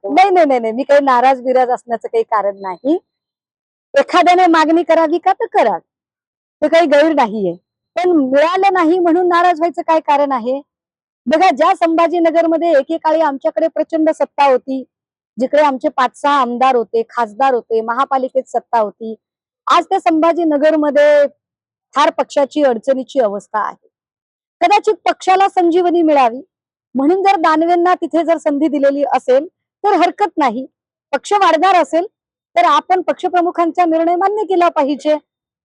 नाही नाही नाही नाही, मी काही नाराज बिराज असण्याचं काही कारण नाही. एखाद्याने मागणी करावी का तर करा, ते काही गैर नाहीये. पण मिळालं नाही म्हणून नाराज व्हायचं काय कारण आहे? बघा, ज्या संभाजीनगरमध्ये एकेकाळी आमच्याकडे प्रचंड सत्ता होती, जिकडे आमचे 5-6 आमदार होते, खासदार होते, महापालिकेत सत्ता होती, आज त्या संभाजीनगरमध्ये फार पक्षाची अडचणीची अवस्था आहे. कदाचित पक्षाला संजीवनी मिळावी म्हणून जर दानवेंना तिथे जर संधी दिलेली असेल तर हरकत नाही. पक्ष वाढणार असेल तर आपण पक्षप्रमुखांचा निर्णय मान्य केला पाहिजे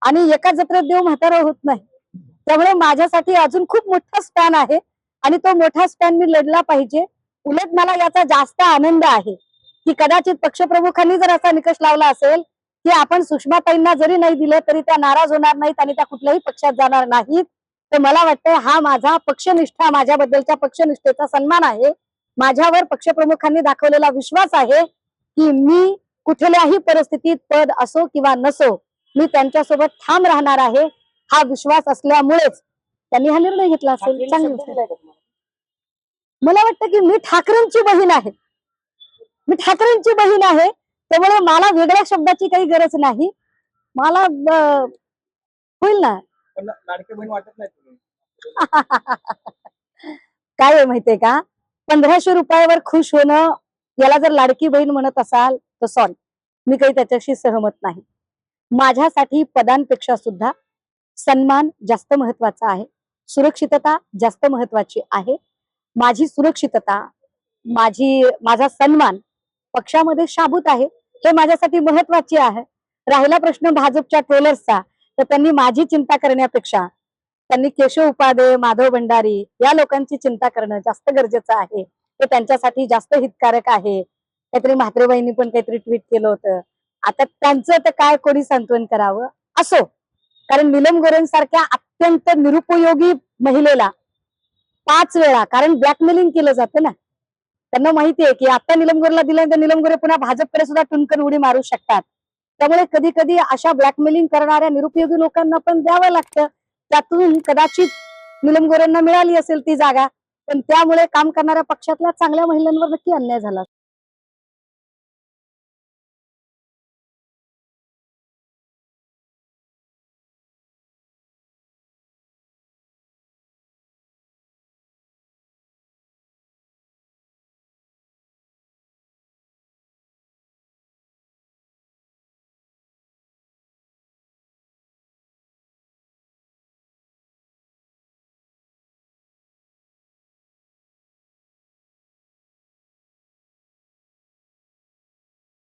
आणि एका जत्रेत देव म्हातारा होत नाही. त्यामुळे माझ्यासाठी अजून खूप मोठा स्पॅन आहे आणि तो मोठा स्पॅन मी लढला पाहिजे. उलट मला याचा जास्त आनंद आहे की कदाचित पक्षप्रमुखांनी जर असा निकष लावला असेल की आपण सुषमाताईंना जरी नाही दिलं तरी त्या नाराज होणार नाहीत आणि त्या कुठल्याही पक्षात जाणार नाहीत, तर मला वाटतं हा माझा पक्षनिष्ठा, माझ्याबद्दलच्या पक्षनिष्ठेचा सन्मान आहे. माझ्यावर पक्षप्रमुखांनी दाखवलेला विश्वास आहे की मी कुठल्याही परिस्थितीत, पद असो किंवा नसो, मी त्यांच्यासोबत ठाम राहणार आहे. हा विश्वास असल्यामुळेच त्यांनी हा निर्णय घेतला असेल. मला वाटतं की मी ठाकरेंची बहीण आहे, मी ठाकरेंची बहीण आहे, त्यामुळे मला वेगळ्या शब्दाची काही गरज नाही. मला होईल ना. लाडकी बहीण वाटत नाही तुम्ही? काय आहे माहितीये का, 1500 रुपयावर खुश होणं याला जर लाडकी बहीण म्हणत असाल तर सॉरी, मी काही त्याच्याशी सहमत नाही. माझ्यासाठी पदांपेक्षा सुद्धा सन्मान जास्त महत्वाचा आहे, सुरक्षितता जास्त महत्वाची आहे. माझी सुरक्षितता, माझा सन्मान पक्षामध्ये शाबूत आहे, हे माझ्यासाठी महत्वाचे आहे. राहिला प्रश्न भाजपच्या ट्रोलर्सचा, तर त्यांनी माझी चिंता करण्यापेक्षा त्यांनी केशव उपाध्ये, माधव भंडारी या लोकांची चिंता करणं जास्त गरजेचं आहे. ते त्यांच्यासाठी जास्त हितकारक आहे. काहीतरी म्हात्रेबाईंनी पण काहीतरी ट्विट केलं होतं. आता त्यांचं तर काय कोणी सांत्वन करावं असो, कारण नीलम गोरेंसारख्या अत्यंत निरुपयोगी महिलेला 5 वेळा, कारण ब्लॅकमेलिंग केलं जातं ना, त्यांना माहिती आहे की आता नीलम गोरेला दिल्यानंतर नीलम गोरे पुन्हा भाजपकडे सुद्धा टुनकन उडी मारू शकतात. त्यामुळे कधी कधी अशा ब्लॅकमेलिंग करणाऱ्या निरुपयोगी लोकांना पण द्यावं लागतं. त्यातून कदाचित नीलम गोरेंना मिळाली असेल ती जागा, पण त्यामुळे काम करणाऱ्या पक्षातल्या चांगल्या महिलांवर नक्की अन्याय झाला.